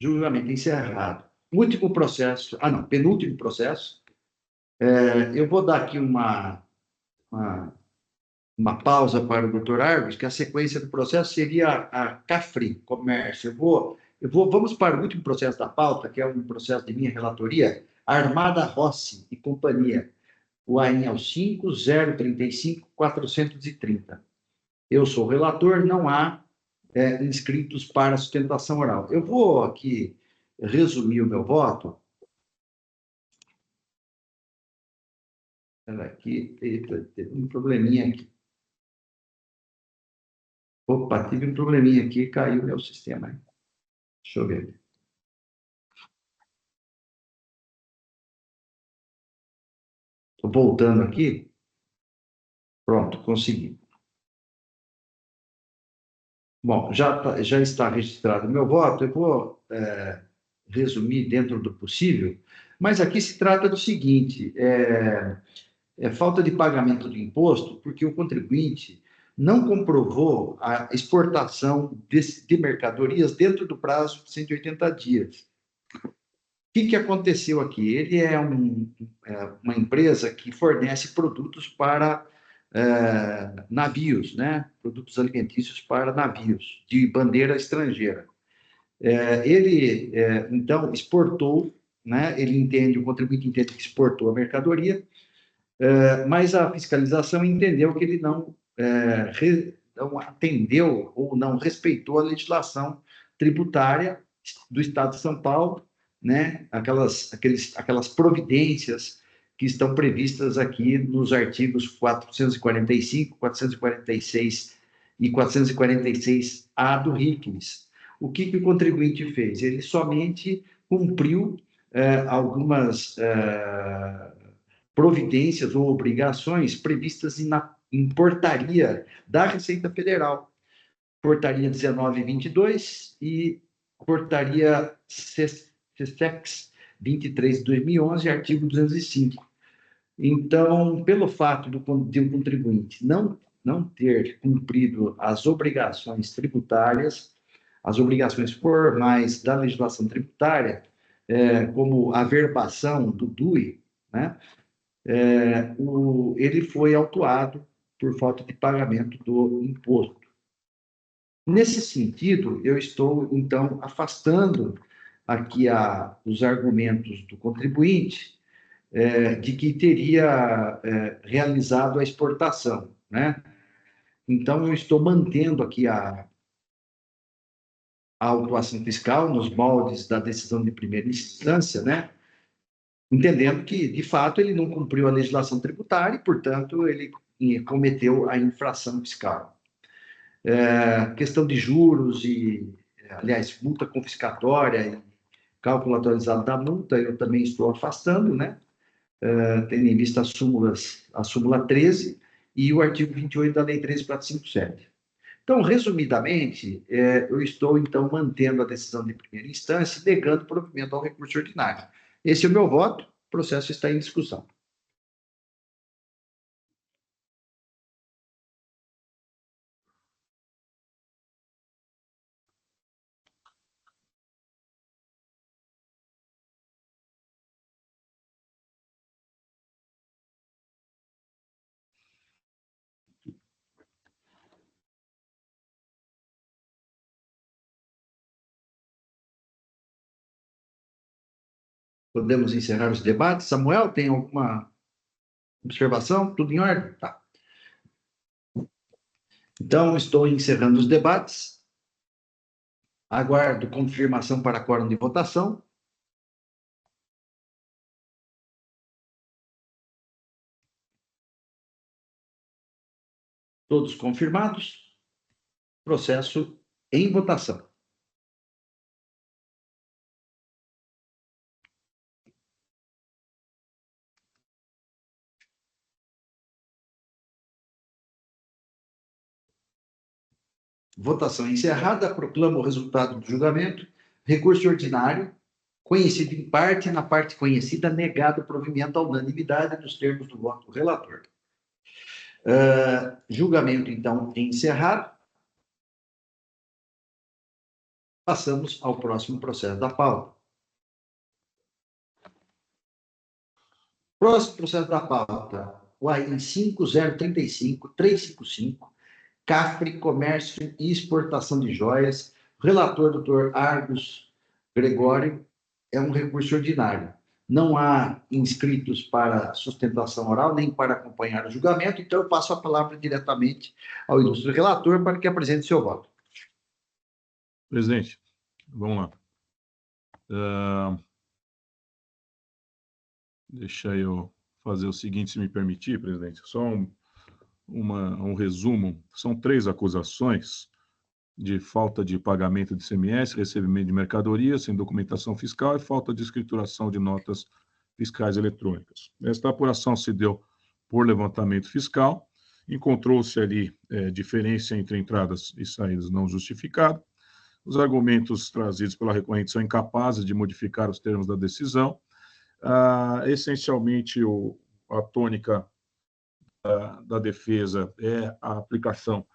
Julgamento encerrado. Último processo, penúltimo processo. Eu vou dar aqui uma pausa para o doutor Argos, que a sequência do processo seria a CAFRI, Comércio. Vamos para o último processo da pauta, que é um processo de minha relatoria, Armada Rossi e Companhia. O AIN é o 5.035.430. Eu sou o relator, não há inscritos para sustentação oral. Eu vou aqui resumir o meu voto. Aqui, teve um probleminha aqui. Opa, tive um probleminha aqui, caiu meu sistema. Deixa eu ver. Estou voltando aqui. Pronto, consegui. Bom, já está registrado o meu voto. Eu vou resumir dentro do possível, mas aqui se trata do seguinte: falta de pagamento do imposto, porque o contribuinte não comprovou a exportação de mercadorias dentro do prazo de 180 dias. O que aconteceu aqui? Ele é uma empresa que fornece produtos para navios, né? Produtos alimentícios para navios de bandeira estrangeira. Ele, então, exportou, né? O contribuinte entende que exportou a mercadoria, mas a fiscalização entendeu que ele não atendeu ou não respeitou a legislação tributária do Estado de São Paulo, né? Aquelas providências que estão previstas aqui nos artigos 445, 446 e 446-A do RICMES. O que o contribuinte fez? Ele somente cumpriu algumas providências ou obrigações previstas em portaria da Receita Federal, portaria 1922 e portaria SESEX 23 de 2011, artigo 205. Então, pelo fato de um contribuinte não ter cumprido as obrigações tributárias, as obrigações formais da legislação tributária, como a verbação do DUI, né? Ele foi autuado por falta de pagamento do imposto. Nesse sentido, eu estou, então, afastando aqui os argumentos do contribuinte de que teria realizado a exportação, né? Então, eu estou mantendo aqui a autuação fiscal nos moldes da decisão de primeira instância, né? Entendendo que, de fato, ele não cumpriu a legislação tributária e, portanto, ele cometeu a infração fiscal. Questão de juros aliás, multa confiscatória e cálculo atualizado da multa, eu também estou afastando, né? Tendo em vista a súmula 13 e o artigo 28 da Lei 13.457. Então, resumidamente, eu estou, então, mantendo a decisão de primeira instância e negando provimento ao recurso ordinário. Esse é o meu voto, o processo está em discussão. Podemos encerrar os debates. Samuel, tem alguma observação? Tudo em ordem? Tá. Então, estou encerrando os debates. Aguardo confirmação para quórum de votação. Todos confirmados. Processo em votação. Votação encerrada. Proclamo o resultado do julgamento. Recurso ordinário, conhecido em parte, na parte conhecida, negado provimento à unanimidade nos termos do voto do relator. Julgamento, então, encerrado. Passamos ao próximo processo da pauta. Próximo processo da pauta, o AIN 5035-355, CAFRE, Comércio e Exportação de Joias. O relator, doutor Argos Gregório, é um recurso ordinário. Não há inscritos para sustentação oral, nem para acompanhar o julgamento, então eu passo a palavra diretamente ao ilustre relator para que apresente seu voto. Presidente, vamos lá. Deixa eu fazer o seguinte, se me permitir, presidente, só um resumo. São 3 acusações de falta de pagamento de ICMS, recebimento de mercadorias sem documentação fiscal e falta de escrituração de notas fiscais eletrônicas. Esta apuração se deu por levantamento fiscal encontrou-se ali diferença entre entradas e saídas não justificadas. Os argumentos trazidos pela recorrente são incapazes de modificar os termos da decisão. Essencialmente, a tônica da defesa é a aplicação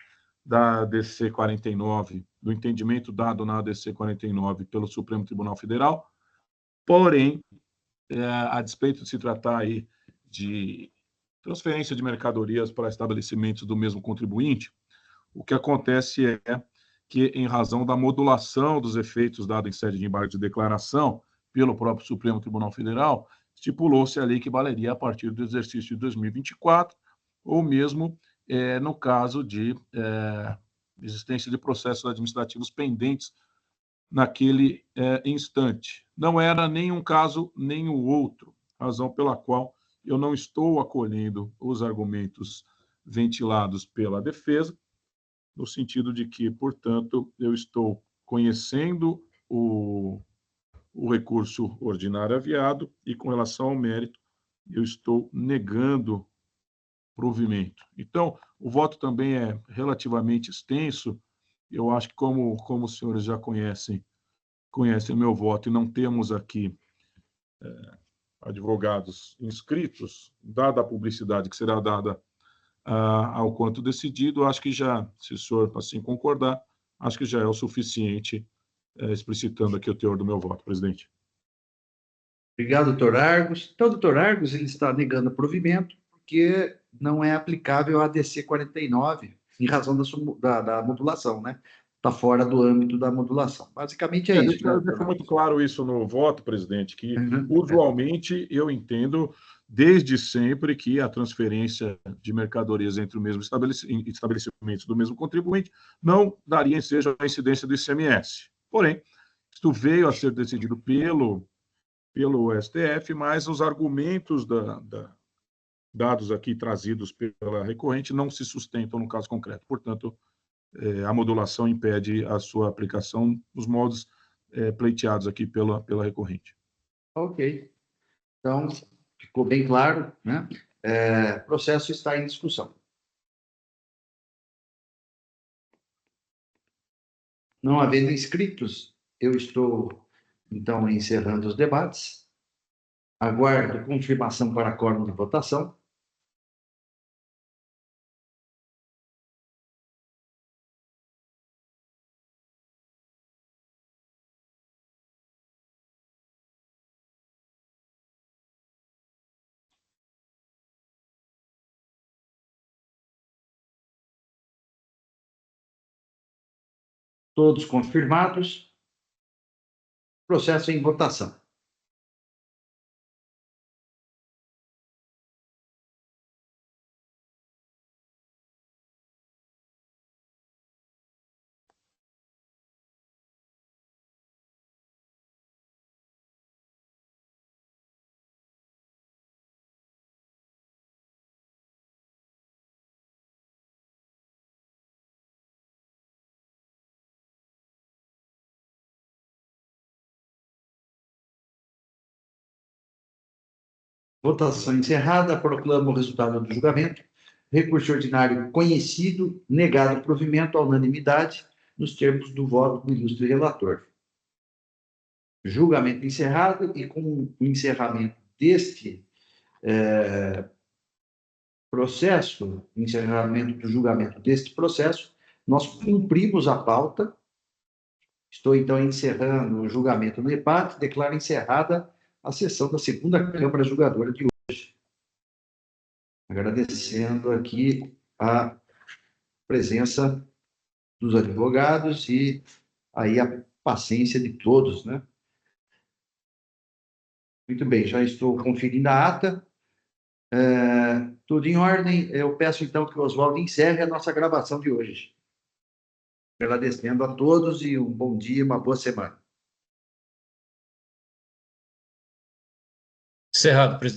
da ADC 49, do entendimento dado na ADC 49 pelo Supremo Tribunal Federal. Porém, a despeito de se tratar aí de transferência de mercadorias para estabelecimentos do mesmo contribuinte, o que acontece é que, em razão da modulação dos efeitos dados em sede de embargo de declaração pelo próprio Supremo Tribunal Federal, estipulou-se a lei que valeria a partir do exercício de 2024, ou mesmo no caso de existência de processos administrativos pendentes naquele instante. Não era nem um caso nem o outro, razão pela qual eu não estou acolhendo os argumentos ventilados pela defesa, no sentido de que, portanto, eu estou conhecendo o recurso ordinário aviado e, com relação ao mérito, eu estou negando provimento. Então, o voto também é relativamente extenso. Eu acho que, como os senhores já conhecem o meu voto e não temos aqui advogados inscritos, dada a publicidade que será dada ao quanto decidido, acho que já, se o senhor assim concordar, acho que já é o suficiente explicitando aqui o teor do meu voto, presidente. Obrigado, doutor Argos. Então, doutor Argos, ele está negando o provimento porque não é aplicável a ADC 49, em razão da modulação, né? Está fora do âmbito da modulação. Basicamente é isso. Deixa muito claro isso no voto, presidente, que usualmente eu entendo desde sempre que a transferência de mercadorias entre o mesmo estabelecimentos do mesmo contribuinte não daria ensejo à incidência do ICMS. Porém, isto veio a ser decidido pelo STF, mas os argumentos dados aqui trazidos pela recorrente não se sustentam no caso concreto. Portanto, a modulação impede a sua aplicação nos modos pleiteados aqui pela recorrente. Ok. Então, ficou bem claro, né? O processo está em discussão. Não havendo inscritos, eu estou, então, encerrando os debates. Aguardo confirmação para quórum de votação. Todos confirmados. Processo em votação. Votação encerrada. Proclamo o resultado do julgamento. Recurso ordinário conhecido, negado provimento à unanimidade, nos termos do voto do ilustre relator. Julgamento encerrado, e com o encerramento deste processo, encerramento do julgamento deste processo, nós cumprimos a pauta. Estou, então, encerrando o julgamento no debate, declaro encerrada a sessão da segunda Câmara Julgadora de hoje. Agradecendo aqui a presença dos advogados e aí a paciência de todos, né? Muito bem, já estou conferindo a ata. Tudo em ordem. Eu peço, então, que o Oswaldo encerre a nossa gravação de hoje. Agradecendo a todos e um bom dia, uma boa semana. Encerrado, presidente.